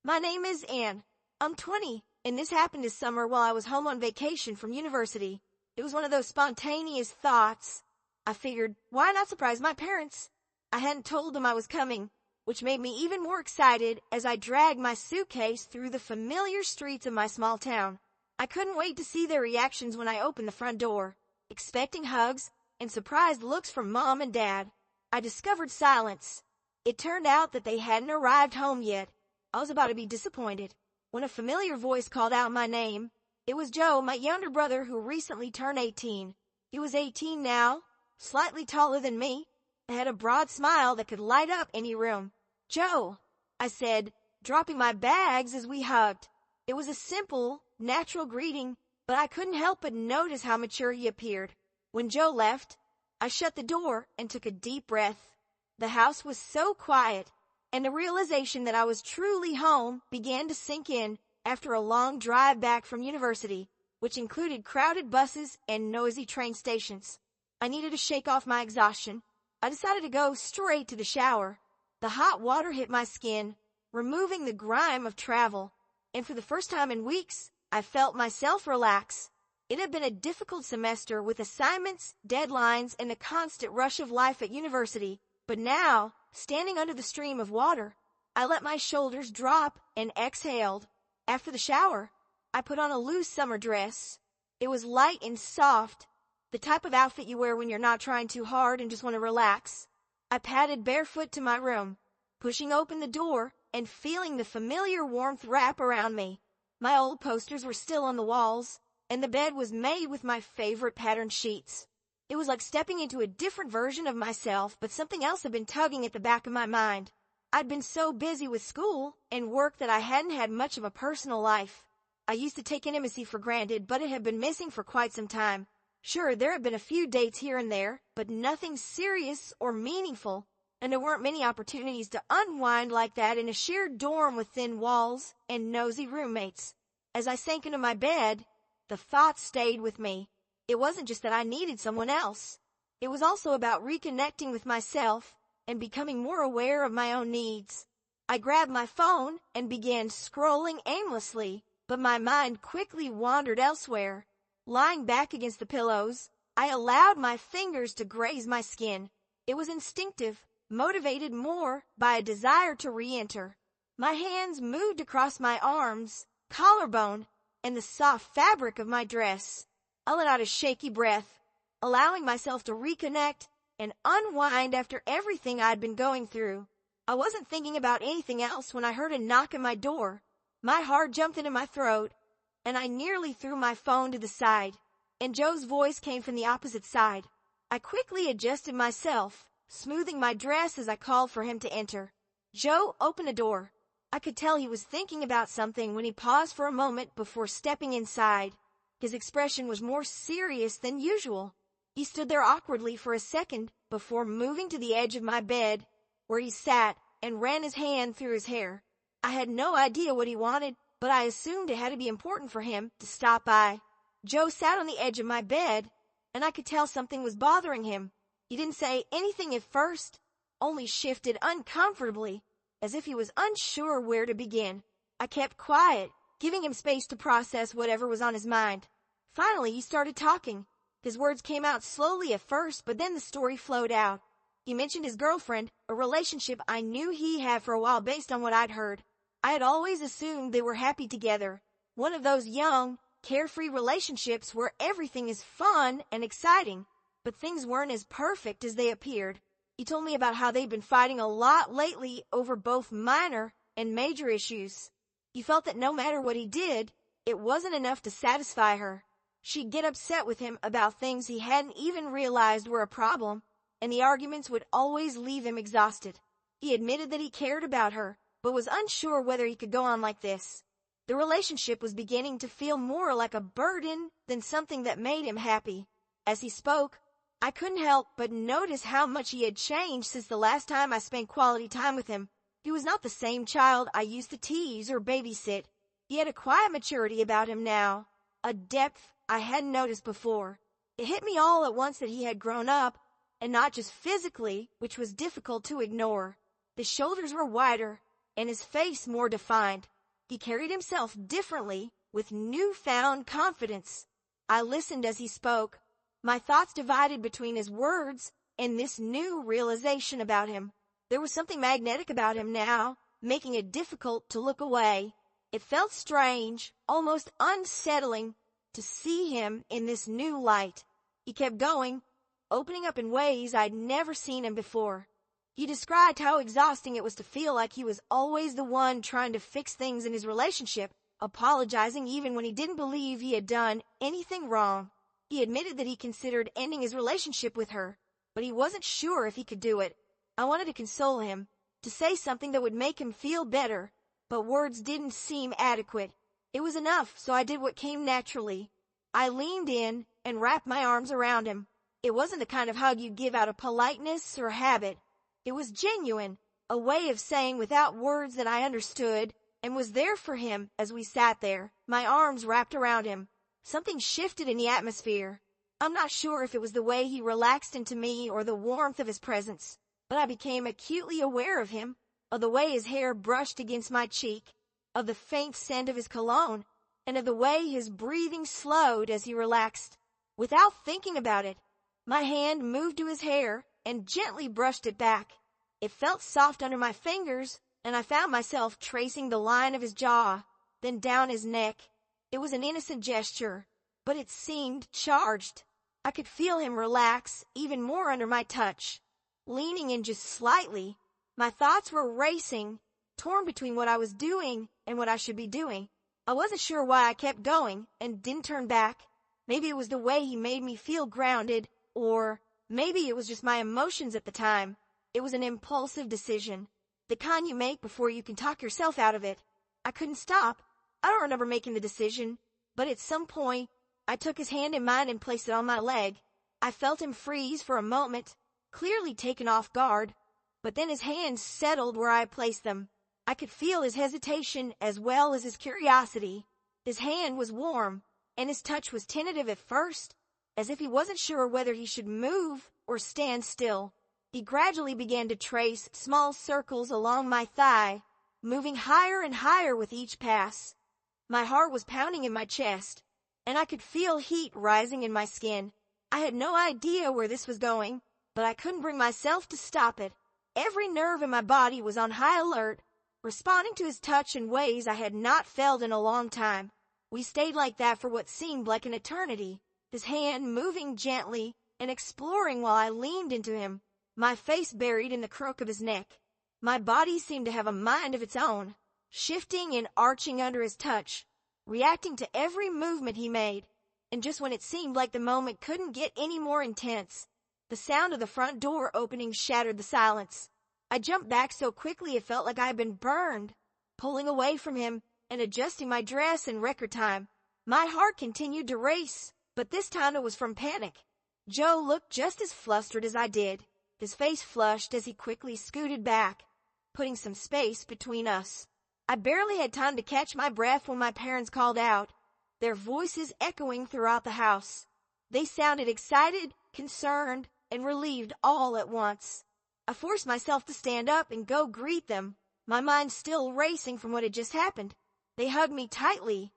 My name is Anne. I'm 20, and this happened this summer while I was home on vacation from university. It was one of those spontaneous thoughts. I figured, why not surprise my parents? I hadn't told them I was coming, which made me even more excited as I dragged my suitcase through the familiar streets of my small town. I couldn't wait to see their reactions when I opened the front door, expecting hugs and surprised looks from Mom and Dad. I discovered silence. It turned out that they hadn't arrived home yet. I was about to be disappointed when a familiar voice called out my name. It was Joe, my younger brother, who recently turned 18. He was 18 now, slightly taller than me, and had a broad smile that could light up any room. "Joe," I said, dropping my bags as we hugged. It was a simple, natural greeting, but I couldn't help but notice how mature he appeared. When Joe left, I shut the door and took a deep breath. The house was so quiet, and the realization that I was truly home began to sink in after a long drive back from university, which included crowded buses and noisy train stations. I needed to shake off my exhaustion. I decided to go straight to the shower. The hot water hit my skin, removing the grime of travel, and for the first time in weeks, I felt myself relax. It had been a difficult semester with assignments, deadlines, and the constant rush of life at university, but now, standing under the stream of water, I let my shoulders drop and exhaled. After the shower, I put on a loose summer dress. It was light and soft, the type of outfit you wear when you're not trying too hard and just want to relax. I padded barefoot to my room, pushing open the door and feeling the familiar warmth wrap around me. My old posters were still on the walls, and the bed was made with my favorite patterned sheets. It was like stepping into a different version of myself, but something else had been tugging at the back of my mind. I'd been so busy with school and work that I hadn't had much of a personal life. I used to take intimacy for granted, but it had been missing for quite some time. Sure, there had been a few dates here and there, but nothing serious or meaningful, and there weren't many opportunities to unwind like that in a shared dorm with thin walls and nosy roommates. As I sank into my bed, the thought stayed with me. It wasn't just that I needed someone else. It was also about reconnecting with myself and becoming more aware of my own needs. I grabbed my phone and began scrolling aimlessly, but my mind quickly wandered elsewhere. Lying back against the pillows, I allowed my fingers to graze my skin. It was instinctive, motivated more by a desire to re-enter. My hands moved across my arms, collarbone, and the soft fabric of my dress. I let out a shaky breath, allowing myself to reconnect and unwind after everything I'd been going through. I wasn't thinking about anything else when I heard a knock at my door. My heart jumped into my throat, and I nearly threw my phone to the side, and Joe's voice came from the opposite side. I quickly adjusted myself, smoothing my dress as I called for him to enter. Joe opened the door. I could tell he was thinking about something when he paused for a moment before stepping inside. His expression was more serious than usual. He stood there awkwardly for a second before moving to the edge of my bed, where he sat and ran his hand through his hair. I had no idea what he wanted, but I assumed it had to be important for him to stop by. Joe sat on the edge of my bed, and I could tell something was bothering him. He didn't say anything at first, only shifted uncomfortably, as if he was unsure where to begin. I kept quiet, giving him space to process whatever was on his mind. Finally, he started talking. His words came out slowly at first, but then the story flowed out. He mentioned his girlfriend, a relationship I knew he had for a while based on what I'd heard. I had always assumed they were happy together. One of those young, carefree relationships where everything is fun and exciting, but things weren't as perfect as they appeared. He told me about how they'd been fighting a lot lately over both minor and major issues. He felt that no matter what he did, it wasn't enough to satisfy her. She'd get upset with him about things he hadn't even realized were a problem, and the arguments would always leave him exhausted. He admitted that he cared about her, but was unsure whether he could go on like this. The relationship was beginning to feel more like a burden than something that made him happy. As he spoke, I couldn't help but notice how much he had changed since the last time I spent quality time with him. He was not the same child I used to tease or babysit. He had a quiet maturity about him now, a depth I hadn't noticed before. It hit me all at once that he had grown up, and not just physically, which was difficult to ignore. His shoulders were wider, and his face more defined. He carried himself differently, with newfound confidence. I listened as he spoke, my thoughts divided between his words and this new realization about him. There was something magnetic about him now, making it difficult to look away. It felt strange, almost unsettling, to see him in this new light. He kept going, opening up in ways I'd never seen him before. He described how exhausting it was to feel like he was always the one trying to fix things in his relationship, apologizing even when he didn't believe he had done anything wrong. He admitted that he considered ending his relationship with her, but he wasn't sure if he could do it. I wanted to console him, to say something that would make him feel better, but words didn't seem adequate. It was enough, so I did what came naturally. I leaned in and wrapped my arms around him. It wasn't the kind of hug you give out of politeness or habit. It was genuine, a way of saying without words that I understood and was there for him as we sat there, my arms wrapped around him. Something shifted in the atmosphere. I'm not sure if it was the way he relaxed into me or the warmth of his presence, but I became acutely aware of him, of the way his hair brushed against my cheek, of the faint scent of his cologne, and of the way his breathing slowed as he relaxed. Without thinking about it, my hand moved to his hair and gently brushed it back. It felt soft under my fingers, and I found myself tracing the line of his jaw, then down his neck. It was an innocent gesture, but it seemed charged. I could feel him relax even more under my touch. Leaning in just slightly, my thoughts were racing, torn between what I was doing and what I should be doing. I wasn't sure why I kept going and didn't turn back. Maybe it was the way he made me feel grounded, or maybe it was just my emotions at the time. It was an impulsive decision, the kind you make before you can talk yourself out of it. I couldn't stop. I don't remember making the decision, but at some point, I took his hand in mine and placed it on my leg. I felt him freeze for a moment, clearly taken off guard, but then his hands settled where I placed them. I could feel his hesitation as well as his curiosity. His hand was warm, and his touch was tentative at first, as if he wasn't sure whether he should move or stand still. He gradually began to trace small circles along my thigh, moving higher and higher with each pass. My heart was pounding in my chest, and I could feel heat rising in my skin. I had no idea where this was going, but I couldn't bring myself to stop it. Every nerve in my body was on high alert, responding to his touch in ways I had not felt in a long time. We stayed like that for what seemed like an eternity, his hand moving gently and exploring while I leaned into him, my face buried in the crook of his neck. My body seemed to have a mind of its own, shifting and arching under his touch, reacting to every movement he made. And just when it seemed like the moment couldn't get any more intense, the sound of the front door opening shattered the silence. I jumped back so quickly it felt like I had been burned, pulling away from him and adjusting my dress in record time. My heart continued to race, but this time it was from panic. Joe looked just as flustered as I did, his face flushed as he quickly scooted back, putting some space between us. I barely had time to catch my breath when my parents called out, their voices echoing throughout the house. They sounded excited, concerned, and relieved all at once. I forced myself to stand up and go greet them, my mind still racing from what had just happened. They hugged me tightly,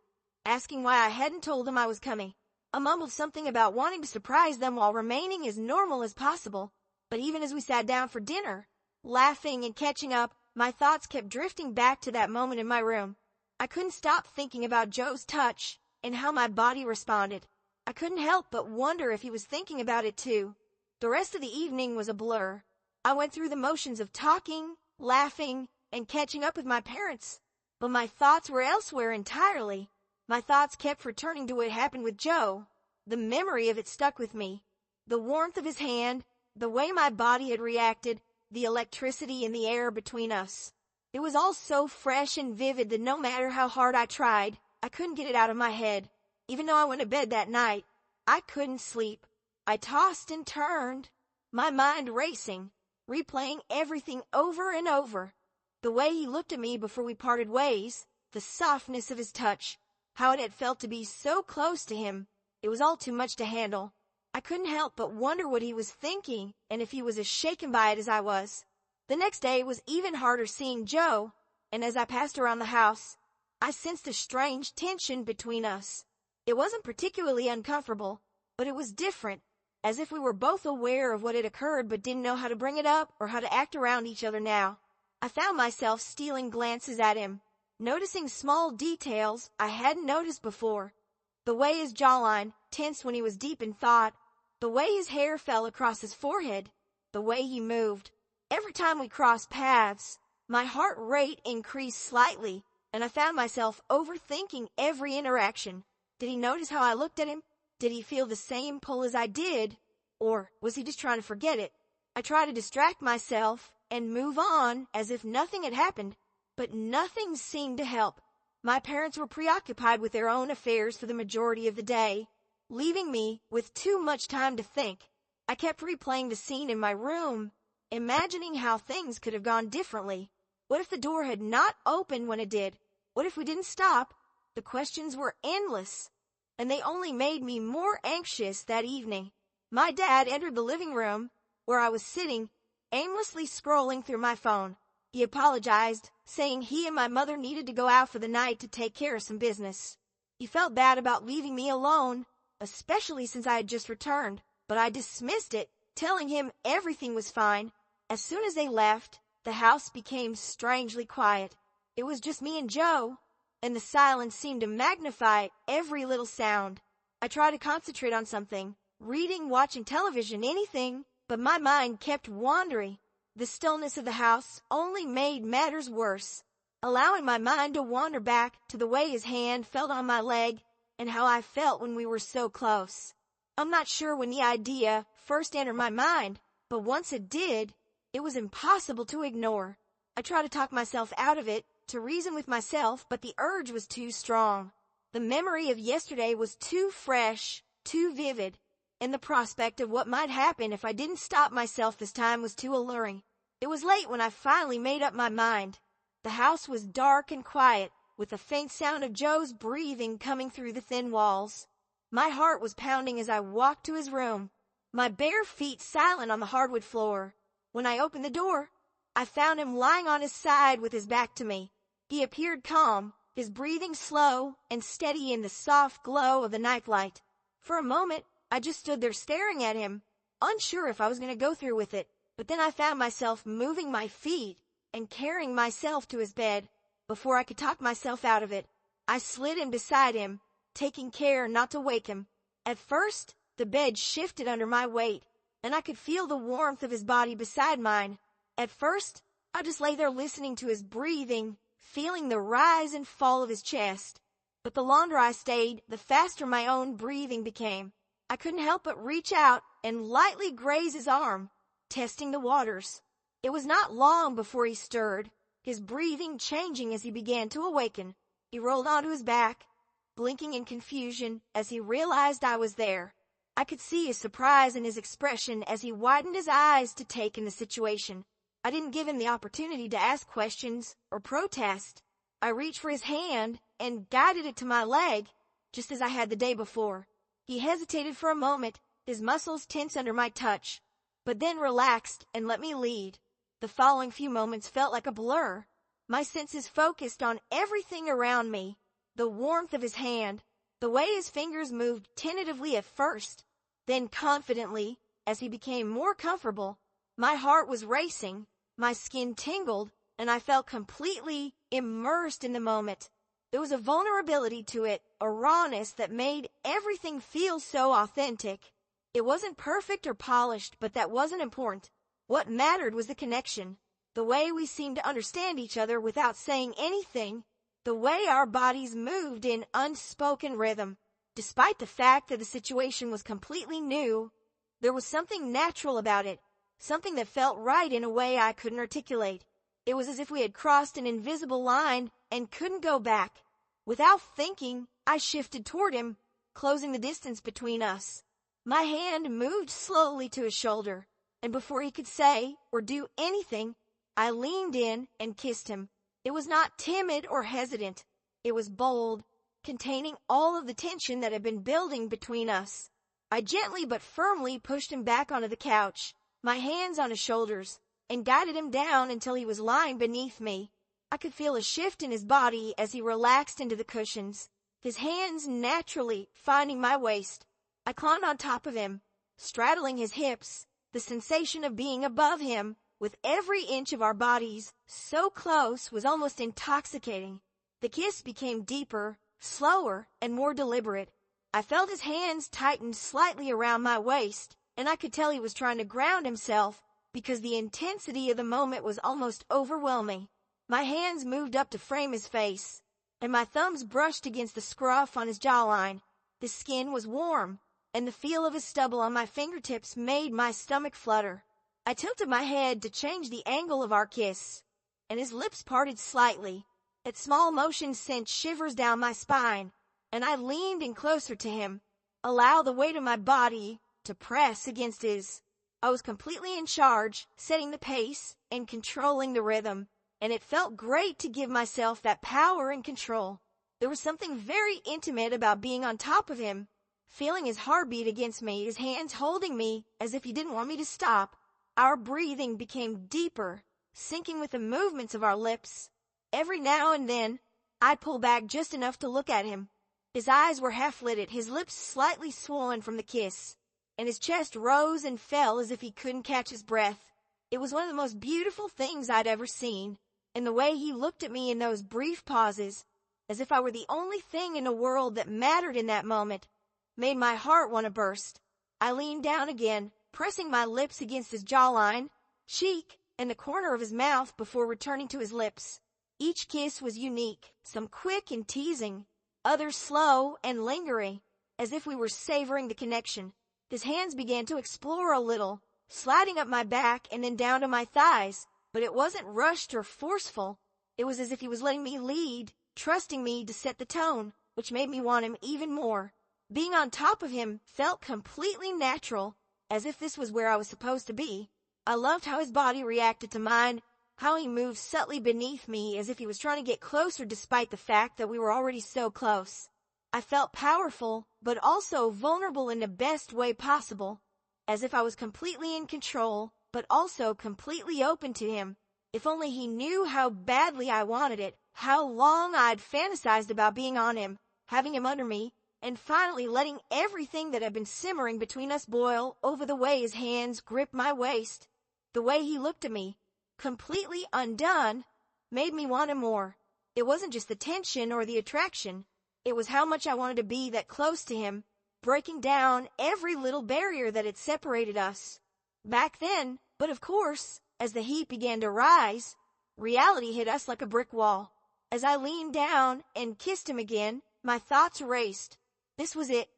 asking why I hadn't told them I was coming. I mumbled something about wanting to surprise them while remaining as normal as possible. But even as we sat down for dinner, laughing and catching up, my thoughts kept drifting back to that moment in my room. I couldn't stop thinking about Joe's touch and how my body responded. I couldn't help but wonder if he was thinking about it too. The rest of the evening was a blur. I went through the motions of talking, laughing, and catching up with my parents, but my thoughts were elsewhere entirely. My thoughts kept returning to what happened with Joe. The memory of it stuck with me. The warmth of his hand, the way my body had reacted, the electricity in the air between us. It was all so fresh and vivid that no matter how hard I tried, I couldn't get it out of my head. Even though I went to bed that night, I couldn't sleep. I tossed and turned, my mind racing, replaying everything over and over. The way he looked at me before we parted ways, the softness of his touch, how it had felt to be so close to him. It was all too much to handle. I couldn't help but wonder what he was thinking and if he was as shaken by it as I was. The next day was even harder seeing Joe, and as I passed around the house, I sensed a strange tension between us. It wasn't particularly uncomfortable, but it was different, as if we were both aware of what had occurred but didn't know how to bring it up or how to act around each other now. I found myself stealing glances at him, noticing small details I hadn't noticed before. The way his jawline tensed when he was deep in thought, the way his hair fell across his forehead, the way he moved. Every time we crossed paths, my heart rate increased slightly, and I found myself overthinking every interaction. Did he notice how I looked at him? Did he feel the same pull as I did? Or was he just trying to forget it? I tried to distract myself and move on as if nothing had happened, but nothing seemed to help. My parents were preoccupied with their own affairs for the majority of the day, leaving me with too much time to think. I kept replaying the scene in my room, imagining how things could have gone differently. What if the door had not opened when it did? What if we didn't stop? The questions were endless, and they only made me more anxious that evening. My dad entered the living room, where I was sitting, aimlessly scrolling through my phone. He apologized, saying he and my mother needed to go out for the night to take care of some business. He felt bad about leaving me alone, especially since I had just returned, but I dismissed it, telling him everything was fine. As soon as they left, the house became strangely quiet. It was just me and Joe, and the silence seemed to magnify every little sound. I tried to concentrate on something, reading, watching television, anything, but my mind kept wandering. The stillness of the house only made matters worse, allowing my mind to wander back to the way his hand felt on my leg and how I felt when we were so close. I'm not sure when the idea first entered my mind, but once it did, it was impossible to ignore. I tried to talk myself out of it, to reason with myself, but the urge was too strong. The memory of yesterday was too fresh, too vivid, and the prospect of what might happen if I didn't stop myself this time was too alluring. It was late when I finally made up my mind. The house was dark and quiet, with the faint sound of Joe's breathing coming through the thin walls. My heart was pounding as I walked to his room, my bare feet silent on the hardwood floor. When I opened the door, I found him lying on his side with his back to me. He appeared calm, his breathing slow and steady in the soft glow of the nightlight. For a moment, I just stood there staring at him, unsure if I was going to go through with it. But then I found myself moving my feet and carrying myself to his bed. Before I could talk myself out of it, I slid in beside him, taking care not to wake him. At first, the bed shifted under my weight, and I could feel the warmth of his body beside mine. At first, I just lay there listening to his breathing, feeling the rise and fall of his chest. But the longer I stayed, the faster my own breathing became. I couldn't help but reach out and lightly graze his arm, testing the waters. It was not long before he stirred, his breathing changing as he began to awaken. He rolled onto his back, blinking in confusion as he realized I was there. I could see his surprise in his expression as he widened his eyes to take in the situation. I didn't give him the opportunity to ask questions or protest. I reached for his hand and guided it to my leg, just as I had the day before. He hesitated for a moment, his muscles tense under my touch, but then relaxed and let me lead. The following few moments felt like a blur. My senses focused on everything around me, the warmth of his hand, the way his fingers moved tentatively at first, then confidently as he became more comfortable. My heart was racing, my skin tingled, and I felt completely immersed in the moment. There was a vulnerability to it, a rawness that made everything feel so authentic. It wasn't perfect or polished, but that wasn't important. What mattered was the connection, the way we seemed to understand each other without saying anything, the way our bodies moved in unspoken rhythm. Despite the fact that the situation was completely new, there was something natural about it, something that felt right in a way I couldn't articulate. It was as if we had crossed an invisible line and couldn't go back. Without thinking, I shifted toward him, closing the distance between us. My hand moved slowly to his shoulder, and before he could say or do anything, I leaned in and kissed him. It was not timid or hesitant. It was bold, containing all of the tension that had been building between us. I gently but firmly pushed him back onto the couch, my hands on his shoulders, and guided him down until he was lying beneath me. I could feel a shift in his body as he relaxed into the cushions, his hands naturally finding my waist. I climbed on top of him, straddling his hips, the sensation of being above him, with every inch of our bodies so close, was almost intoxicating. The kiss became deeper, slower, and more deliberate. I felt his hands tighten slightly around my waist, and I could tell he was trying to ground himself because the intensity of the moment was almost overwhelming. My hands moved up to frame his face, and my thumbs brushed against the scruff on his jawline. The skin was warm, and the feel of his stubble on my fingertips made my stomach flutter. I tilted my head to change the angle of our kiss, and his lips parted slightly. That small motion sent shivers down my spine, and I leaned in closer to him, allow the weight of my body to press against his. I was completely in charge, setting the pace and controlling the rhythm, and it felt great to give myself that power and control. There was something very intimate about being on top of him, feeling his heartbeat against me, his hands holding me as if he didn't want me to stop. Our breathing became deeper, syncing with the movements of our lips. Every now and then, I'd pull back just enough to look at him. His eyes were half-lidded, his lips slightly swollen from the kiss, and his chest rose and fell as if he couldn't catch his breath. It was one of the most beautiful things I'd ever seen, and the way he looked at me in those brief pauses, as if I were the only thing in the world that mattered in that moment, made my heart want to burst. I leaned down again, pressing my lips against his jawline, cheek, and the corner of his mouth before returning to his lips. Each kiss was unique, some quick and teasing, others slow and lingering, as if we were savoring the connection. His hands began to explore a little, sliding up my back and then down to my thighs, but it wasn't rushed or forceful. It was as if he was letting me lead, trusting me to set the tone, which made me want him even more. Being on top of him felt completely natural, as if this was where I was supposed to be. I loved how his body reacted to mine, how he moved subtly beneath me as if he was trying to get closer despite the fact that we were already so close. I felt powerful, but also vulnerable in the best way possible, as if I was completely in control, but also completely open to him. If only he knew how badly I wanted it, how long I'd fantasized about being on him, having him under me, and finally letting everything that had been simmering between us boil over the way his hands gripped my waist. The way he looked at me, completely undone, made me want him more. It wasn't just the tension or the attraction. It was how much I wanted to be that close to him, breaking down every little barrier that had separated us. Back then, but of course, as the heat began to rise, reality hit us like a brick wall. As I leaned down and kissed him again, my thoughts raced. This was it.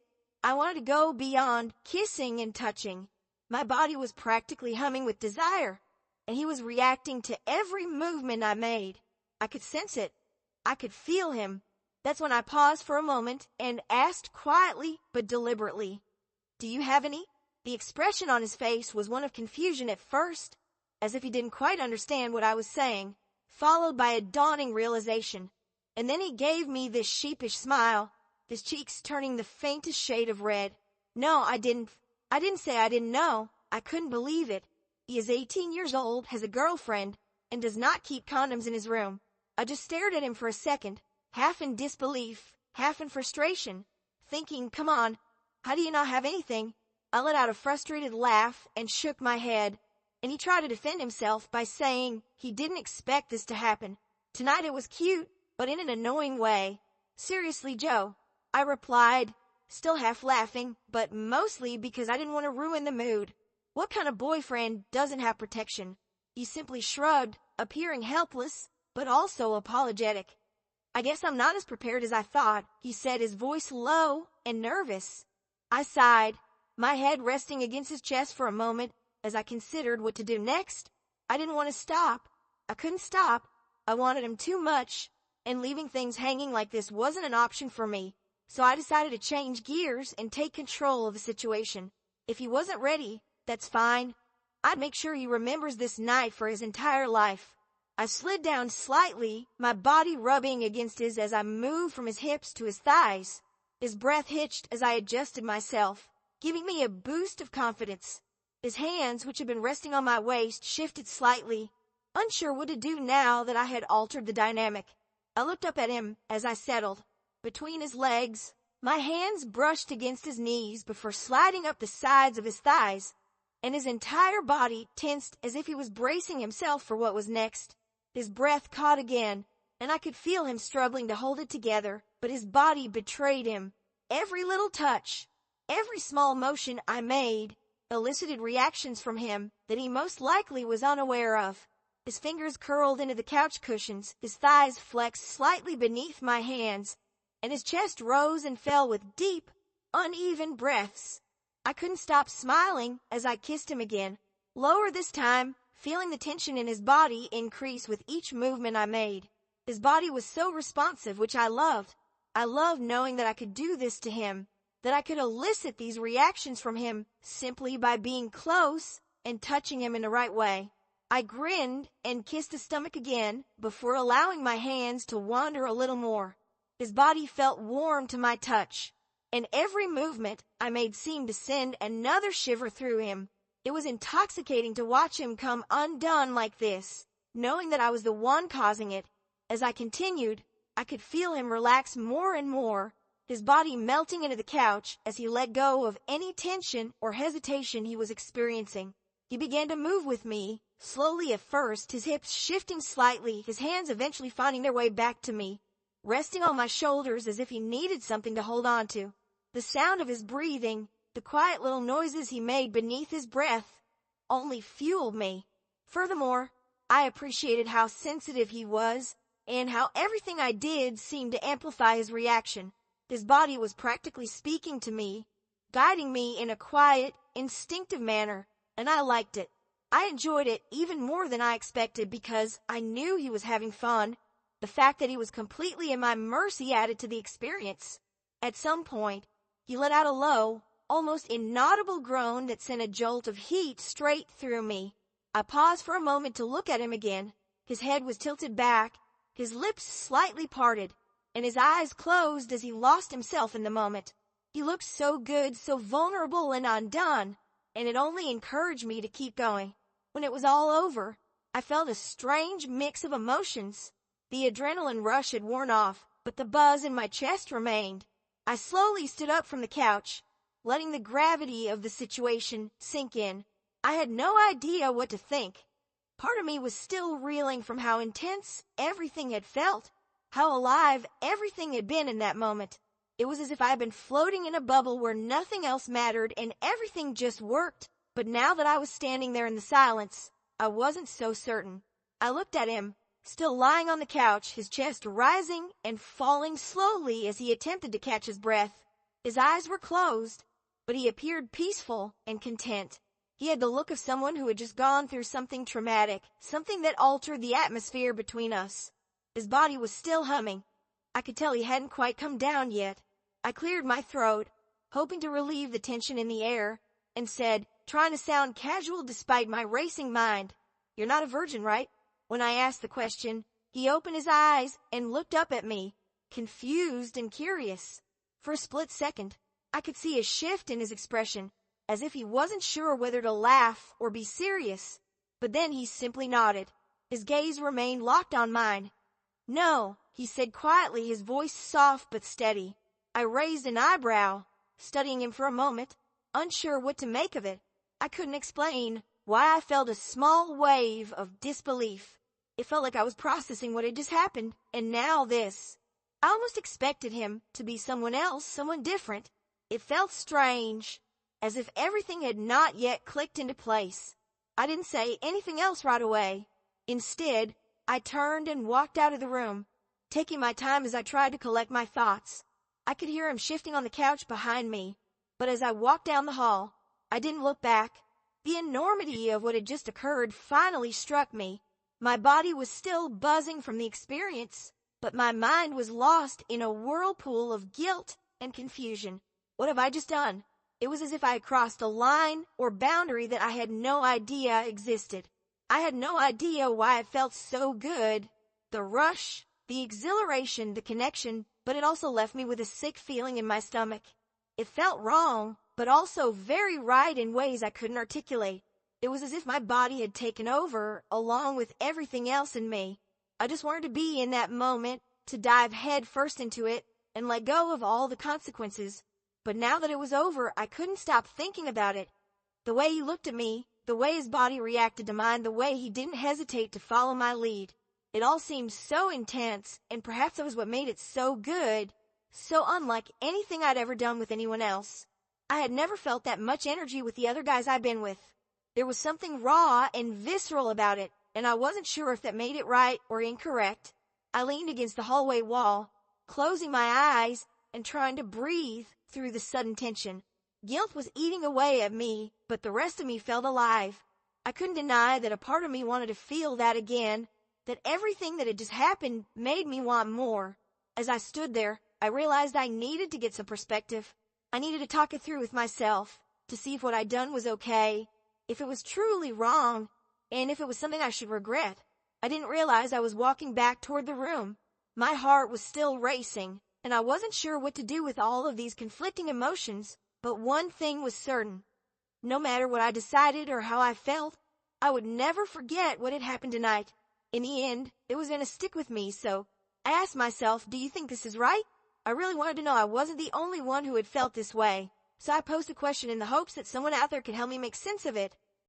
I wanted to go beyond kissing and touching. My body was practically humming with desire, and he was reacting to every movement I made. I could sense it. I could feel him. That's when I paused for a moment and asked quietly but deliberately, "Do you have any?" The expression on his face was one of confusion at first, as if he didn't quite understand what I was saying, followed by a dawning realization. And then he gave me this sheepish smile, his cheeks turning the faintest shade of red. No, I didn't say I didn't know. I couldn't believe it. He is 18 years old, has a girlfriend, and does not keep condoms in his room. I just stared at him for a second, half in disbelief, half in frustration, thinking, come on, how do you not have anything? I let out a frustrated laugh and shook my head, and he tried to defend himself by saying he didn't expect this to happen. Tonight it was cute, but in an annoying way. Seriously, Joe, I replied, still half laughing, but mostly because I didn't want to ruin the mood. What kind of boyfriend doesn't have protection? He simply shrugged, appearing helpless, but also apologetic. I guess I'm not as prepared as I thought, he said, his voice low and nervous. I sighed, my head resting against his chest for a moment as I considered what to do next. I didn't want to stop. I couldn't stop. I wanted him too much, and leaving things hanging like this wasn't an option for me. So I decided to change gears and take control of the situation. If he wasn't ready, that's fine. I'd make sure he remembers this night for his entire life. I slid down slightly, my body rubbing against his as I moved from his hips to his thighs. His breath hitched as I adjusted myself, giving me a boost of confidence. His hands, which had been resting on my waist, shifted slightly, unsure what to do now that I had altered the dynamic. I looked up at him as I settled between his legs. My hands brushed against his knees before sliding up the sides of his thighs, and his entire body tensed as if he was bracing himself for what was next. His breath caught again, and I could feel him struggling to hold it together, but his body betrayed him. Every little touch, every small motion I made, elicited reactions from him that he most likely was unaware of. His fingers curled into the couch cushions, his thighs flexed slightly beneath my hands, and his chest rose and fell with deep, uneven breaths. I couldn't stop smiling as I kissed him again, lower this time, feeling the tension in his body increase with each movement I made. His body was so responsive, which I loved. I loved knowing that I could do this to him, that I could elicit these reactions from him simply by being close and touching him in the right way. I grinned and kissed his stomach again before allowing my hands to wander a little more. His body felt warm to my touch, and every movement I made seemed to send another shiver through him. It was intoxicating to watch him come undone like this, knowing that I was the one causing it. As I continued, I could feel him relax more and more, his body melting into the couch as he let go of any tension or hesitation he was experiencing. He began to move with me, slowly at first, his hips shifting slightly, his hands eventually finding their way back to me, resting on my shoulders as if he needed something to hold on to. The sound of his breathing, the quiet little noises he made beneath his breath, only fueled me. Furthermore, I appreciated how sensitive he was and how everything I did seemed to amplify his reaction. His body was practically speaking to me, guiding me in a quiet, instinctive manner, and I liked it. I enjoyed it even more than I expected because I knew he was having fun. The fact that he was completely at my mercy added to the experience. At some point, he let out a low, almost inaudible groan that sent a jolt of heat straight through me. I paused for a moment to look at him again. His head was tilted back, his lips slightly parted, and his eyes closed as he lost himself in the moment. He looked so good, so vulnerable and undone, and it only encouraged me to keep going. When it was all over, I felt a strange mix of emotions. The adrenaline rush had worn off, but the buzz in my chest remained. I slowly stood up from the couch, letting the gravity of the situation sink in. I had no idea what to think. Part of me was still reeling from how intense everything had felt, how alive everything had been in that moment. It was as if I had been floating in a bubble where nothing else mattered and everything just worked. But now that I was standing there in the silence, I wasn't so certain. I looked at him, still lying on the couch, his chest rising and falling slowly as he attempted to catch his breath. His eyes were closed, but he appeared peaceful and content. He had the look of someone who had just gone through something traumatic, something that altered the atmosphere between us. His body was still humming. I could tell he hadn't quite come down yet. I cleared my throat, hoping to relieve the tension in the air, and said, trying to sound casual despite my racing mind, "You're not a virgin, right?" When I asked the question, he opened his eyes and looked up at me, confused and curious. For a split second, I could see a shift in his expression, as if he wasn't sure whether to laugh or be serious. But then he simply nodded. His gaze remained locked on mine. "No," he said quietly, his voice soft but steady. I raised an eyebrow, studying him for a moment, unsure what to make of it. I couldn't explain why I felt a small wave of disbelief. It felt like I was processing what had just happened, and now this. I almost expected him to be someone else, someone different. It felt strange, as if everything had not yet clicked into place. I didn't say anything else right away. Instead, I turned and walked out of the room, taking my time as I tried to collect my thoughts. I could hear him shifting on the couch behind me, but as I walked down the hall, I didn't look back. The enormity of what had just occurred finally struck me. My body was still buzzing from the experience, but my mind was lost in a whirlpool of guilt and confusion. What have I just done? It was as if I had crossed a line or boundary that I had no idea existed. I had no idea why it felt so good. The rush, the exhilaration, the connection, but it also left me with a sick feeling in my stomach. It felt wrong, but also very right in ways I couldn't articulate. It was as if my body had taken over, along with everything else in me. I just wanted to be in that moment, to dive head first into it, and let go of all the consequences. But now that it was over, I couldn't stop thinking about it. The way he looked at me, the way his body reacted to mine, the way he didn't hesitate to follow my lead. It all seemed so intense, and perhaps that was what made it so good, so unlike anything I'd ever done with anyone else. I had never felt that much energy with the other guys I'd been with. There was something raw and visceral about it, and I wasn't sure if that made it right or incorrect. I leaned against the hallway wall, closing my eyes and trying to breathe through the sudden tension. Guilt was eating away at me, but the rest of me felt alive. I couldn't deny that a part of me wanted to feel that again, that everything that had just happened made me want more. As I stood there, I realized I needed to get some perspective. I needed to talk it through with myself, to see if what I'd done was okay, if it was truly wrong, and if it was something I should regret. I didn't realize I was walking back toward the room. My heart was still racing, and I wasn't sure what to do with all of these conflicting emotions, but one thing was certain. No matter what I decided or how I felt, I would never forget what had happened tonight. In the end, it was going to stick with me, so I asked myself, do you think this is right? I really wanted to know I wasn't the only one who had felt this way, so I posed the question in the hopes that someone out there could help me make sense of it.